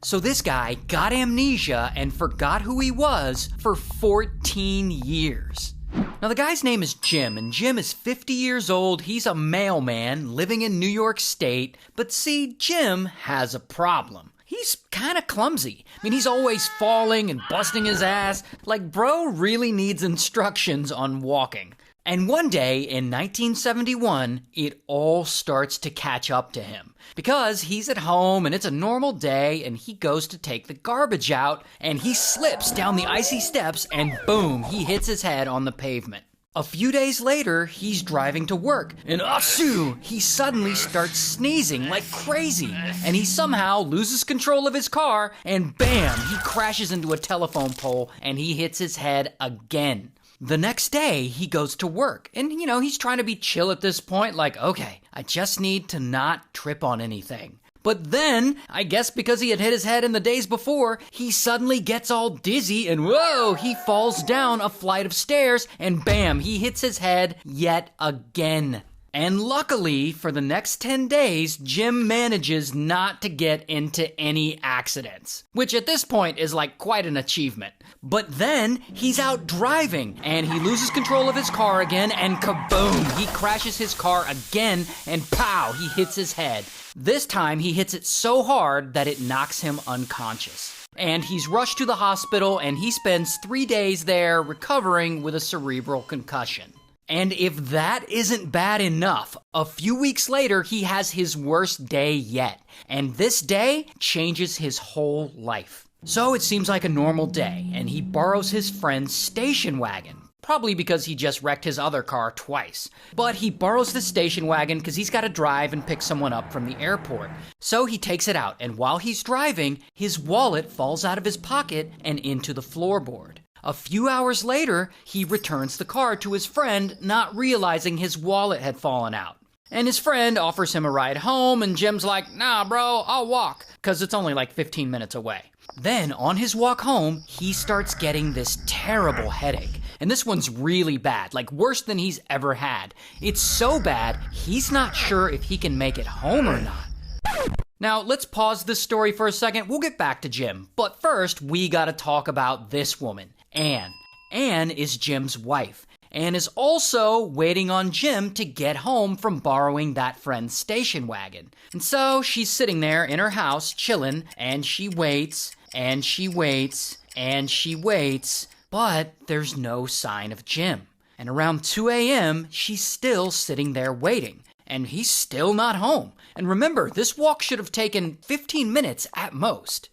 So this guy got amnesia and forgot who he was for 14 years. Now the guy's name is Jim, and Jim is 50 years old. He's a mailman living in New York State. But see, Jim has a problem. He's kind of clumsy. I mean, he's always falling and busting his ass. Like, bro really needs instructions on walking. And one day in 1971, it all starts to catch up to him. Because he's at home and it's a normal day and he goes to take the garbage out and he slips down the icy steps and boom, he hits his head on the pavement. A few days later, he's driving to work and achoo, he suddenly starts sneezing like crazy. And he somehow loses control of his car and bam, he crashes into a telephone pole and he hits his head again. The next day, he goes to work, and he's trying to be chill at this point, like, okay, I just need to not trip on anything. But then, I guess because he had hit his head in the days before, he suddenly gets all dizzy, and whoa, he falls down a flight of stairs, and bam, he hits his head yet again. And luckily, for the next 10 days, Jim manages not to get into any accidents, which at this point is like quite an achievement. But then he's out driving and he loses control of his car again and kaboom, he crashes his car again and pow, he hits his head. This time he hits it so hard that it knocks him unconscious. And he's rushed to the hospital and he spends 3 days there recovering with a cerebral concussion. And if that isn't bad enough, a few weeks later, he has his worst day yet. And this day changes his whole life. So it seems like a normal day, and he borrows his friend's station wagon. Probably because he just wrecked his other car twice. But he borrows the station wagon because he's got to drive and pick someone up from the airport. So he takes it out, and while he's driving, his wallet falls out of his pocket and into the floorboard. A few hours later, he returns the car to his friend, not realizing his wallet had fallen out. And his friend offers him a ride home, and Jim's like, nah, bro, I'll walk, because it's only like 15 minutes away. Then, on his walk home, he starts getting this terrible headache. And this one's really bad, like worse than he's ever had. It's so bad, he's not sure if he can make it home or not. Now, let's pause this story for a second. We'll get back to Jim. But first, we gotta talk about this woman, Anne. Anne is Jim's wife. Anne is also waiting on Jim to get home from borrowing that friend's station wagon. And so she's sitting there in her house, chilling, and she waits, and she waits, and she waits, but there's no sign of Jim. And around 2 a.m., she's still sitting there waiting, and he's still not home. And remember, this walk should have taken 15 minutes at most.